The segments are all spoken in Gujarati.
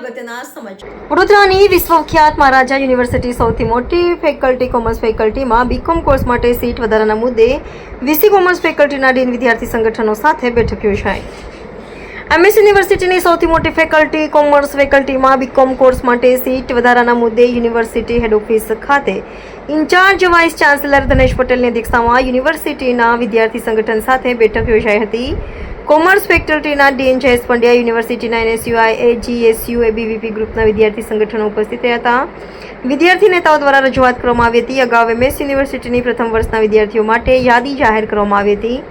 અગત્યના સમાચાર વડોદરાની વિશ્વવિખ્યાત મહારાજા યુનિવર્સિટી સૌથી મોટી ફેકલ્ટી કોમર્સ ફેકલ્ટીમાં બીકોમ કોર્સ માટે સીટ વધારાના મુદ્દે વીસી કોમર્સ ફેકલ્ટીના ડીન વિદ્યાર્થી સંગઠનો સાથે બેઠક યોજાઈ। એમએસ યુનિવર્સિટીની સૌથી મોટી ફેકલ્ટી કોમર્સ ફેકલ્ટીમાં બીકોમ કોર્સ માટે સીટ વધારાના મુદ્દે યુનિવર્સિટી હેડ ઓફિસ ખાતે ઇન્ચાર્જ વાઇસ ચાન્સેલર ધનેશ પટેલની અધ્યક્ષતામાં યુનિવર્સિટીના વિદ્યાર્થી સંગઠન સાથે બેઠક યોજાઈ હતી। કોમર્સ ફેકલ્ટીના ડીન જયેશ પંડ્યા, યુનિવર્સિટીના એનએસયુઆઈ, એજીએસયુ, એબીવીપી ગ્રુપના વિદ્યાર્થી સંગઠનો ઉપસ્થિત રહ્યા હતા। વિદ્યાર્થી નેતાઓ દ્વારા રજૂઆત કરવામાં આવી હતી। અગાઉ એમએસ યુનિવર્સિટીની પ્રથમ વર્ષના વિદ્યાર્થીઓ માટે યાદી જાહેર કરવામાં આવી હતી।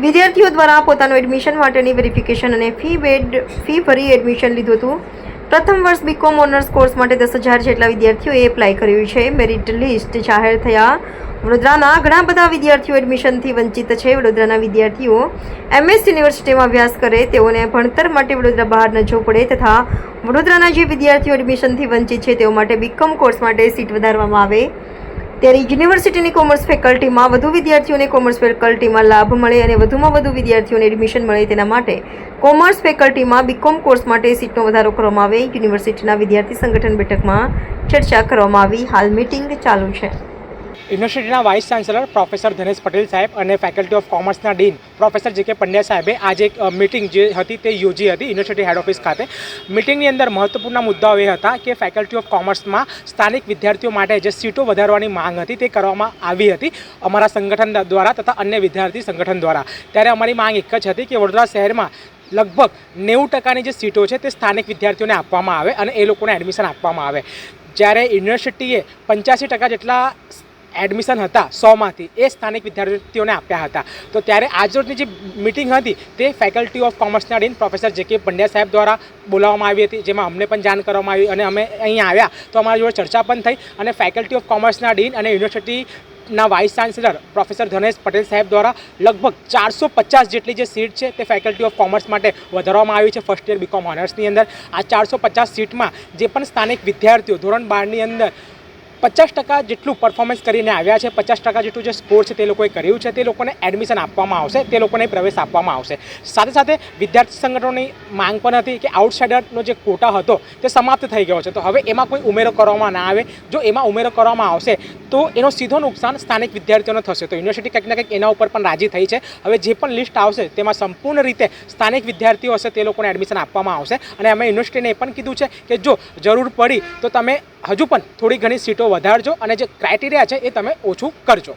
વિદ્યાર્થીઓ દ્વારા પોતાનું એડમિશન માટેની વેરિફિકેશન અને ફી ભરી એડમિશન લીધું હતું। પ્રથમ વર્ષ બીકોમ ઓનર્સ કોર્સ માટે 10,000 જેટલા વિદ્યાર્થીઓએ એપ્લાય કર્યું છે। મેરિટ લિસ્ટ જાહેર થયા વડોદરાના ઘણા બધા વિદ્યાર્થીઓ એડમિશનથી વંચિત છે। વડોદરાના વિદ્યાર્થીઓ એમએસ યુનિવર્સિટીમાં અભ્યાસ કરે તેઓને ભણતર માટે વડોદરા બહાર ન જવું પડે તથા વડોદરાના જે વિદ્યાર્થીઓ એડમિશનથી વંચિત છે તેઓ માટે બીકોમ કોર્સ માટે સીટ વધારવામાં આવે ત્યારે યુનિવર્સિટીની કોમર્સ ફેકલ્ટીમાં વધુ વિદ્યાર્થીઓને કોમર્સ ફેકલ્ટીમાં લાભ મળે અને વધુમાં વધુ વિદ્યાર્થીઓને એડમિશન મળે તેના માટે કોમર્સ ફેકલ્ટીમાં બીકોમ કોર્સ માટે સીટનો વધારો કરવામાં આવે। યુનિવર્સિટીના વિદ્યાર્થી સંગઠન બેઠકમાં ચર્ચા કરવામાં આવી। હાલ મીટિંગ ચાલુ છે। યુનિવર્સિટીના vice chancellor professor Dhanesh Patel સાહેબ અને ફેકલ્ટી ઓફ કોમર્સના dean professor J K Pandya સાહેબે આજે એક મીટિંગ જે હતી તે યોજી હતી યુનિવર્સિટી હેડ ઓફિસ ખાતે। મીટિંગની અંદર મહત્વપૂર્ણ મુદ્દાઓ એ હતા કે ફેકલ્ટી ઓફ કોમર્સમાં સ્થાનિક વિદ્યાર્થીઓ માટે જે સીટો વધારવાની માંગ હતી તે કરવામાં આવી હતી અમારા સંગઠન દ્વારા તથા અન્ય વિદ્યાર્થી સંગઠન દ્વારા। ત્યારે અમારી માંગ એક જ હતી કે વડોદરા શહેરમાં લગભગ 90% જે સીટો છે તે સ્થાનિક વિદ્યાર્થીઓને આપવામાં આવે અને એ લોકોને એડમિશન આપવામાં આવે। જ્યારે યુનિવર્સિટીએ 85% જેટલા એડમિશન હતા 100માંથી એ સ્થાનિક વિદ્યાર્થીઓને આપ્યા હતા। તો ત્યારે આજરોજની જે મિટિંગ હતી તે ફેકલ્ટી ઓફ કોમર્સના dean professor J K Pandya સાહેબ દ્વારા બોલાવવામાં આવી હતી, જેમાં અમને પણ જાણ કરવામાં આવી અને અમે અહીં આવ્યા તો અમારી જોડે ચર્ચા પણ થઈ અને ફેકલ્ટી ઓફ કોમર્સના ડીન અને યુનિવર્સિટીના vice chancellor professor Dhanesh Patel સાહેબ દ્વારા લગભગ 450 જેટલી જે સીટ છે તે ફેકલ્ટી ઓફ કોમર્સ માટે વધારવામાં આવી છે ફર્સ્ટ યર બીકોમ ઓનર્સની અંદર। આ 450 સીટમાં જે પણ સ્થાનિક વિદ્યાર્થીઓ ધોરણ 12ની અંદર 50% જેટલું પરફોર્મન્સ કરીને આવ્યા છે, 50% જેટલું જે સ્કોર છે તે લોકોએ કર્યું છે તે લોકોને એડમિશન આપવામાં આવશે, તે લોકોને પ્રવેશ આપવામાં આવશે। સાથે સાથે વિદ્યાર્થી સંગઠનોની માંગ પણ હતી કે આઉટસાઇડરનો જે કોટા હતો તે સમાપ્ત થઈ ગયો છે, તો હવે એમાં કોઈ ઉમેરો કરવામાં ના આવે। જો એમાં ઉમેરો કરવામાં આવશે તો એનો સીધો નુકસાન સ્થાનિક વિદ્યાર્થીઓને થશે। તો યુનિવર્સિટી કંઈક ના કંઈક એના ઉપર પણ રાજી થઈ છે। હવે જે પણ લિસ્ટ આવશે તેમાં સંપૂર્ણ રીતે સ્થાનિક વિદ્યાર્થીઓ હશે તે લોકોને એડમિશન આપવામાં આવશે અને અમે યુનિવર્સિટીને એ પણ કીધું છે કે જો જરૂર પડી તો તમે હજુ પણ થોડી ઘણી સીટો વધારજો અને જે ક્રાઇટેરિયા છે એ તમે ઓછું કરજો।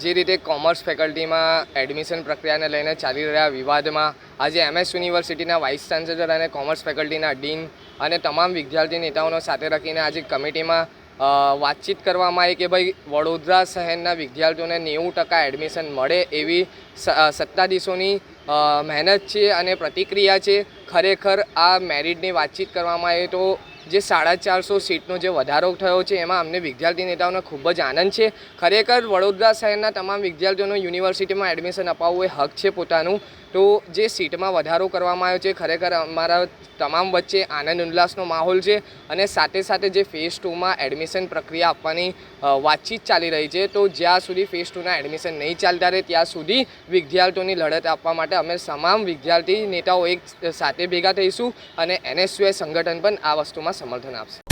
જે રીતે કોમર્સ ફેકલ્ટીમાં એડમિશન પ્રક્રિયાને લઈને ચાલી રહ્યા વિવાદમાં આજે એમએસ યુનિવર્સિટીના વાઇસ ચાન્સેલર અને કોમર્સ ફેકલ્ટીના ડીન અને તમામ વિદ્યાર્થી નેતાઓનો સાથે રાખીને આજે કમિટીમાં વાતચીત કરવામાં આવી કે ભાઈ વડોદરા શહેરના વિદ્યાર્થીઓને 90% એડમિશન મળે એવી સત્તાધીશોની મહેનત છે અને પ્રતિક્રિયા છે। ખરેખર આ મેરિટની વાતચીત કરવામાં આવે તો જે 450 સીટનો જે વધારો થયો છે એમાં અમને વિદ્યાર્થી નેતાઓને ખૂબ જ આનંદ છે। ખરેખર વડોદરા શહેરના તમામ વિદ્યાર્થીઓનો યુનિવર્સિટીમાં એડમિશન અપાવવું એ હક છે પોતાનું। તો જે સીટમાં વધારો કરવામાં આવ્યો છે ખરેખર અમારા તમામ વચ્ચે આનંદ ઉલ્લાસનો માહોલ છે અને સાથે સાથે જે ફેઝ 2માં એડમિશન પ્રક્રિયા આપવાની વાતચીત ચાલી રહી છે તો જ્યાં સુધી ફેઝ 2ના એડમિશન નહીં ચાલતા રહે ત્યાં સુધી વિદ્યાર્થીઓની લડત આપવા માટે અમે તમામ વિદ્યાર્થી નેતાઓ એક સાથે ભેગા થઈશું અને એનએસયુઆઈ સંગઠન પણ આ વસ્તુમાં સમર્થન આપશે।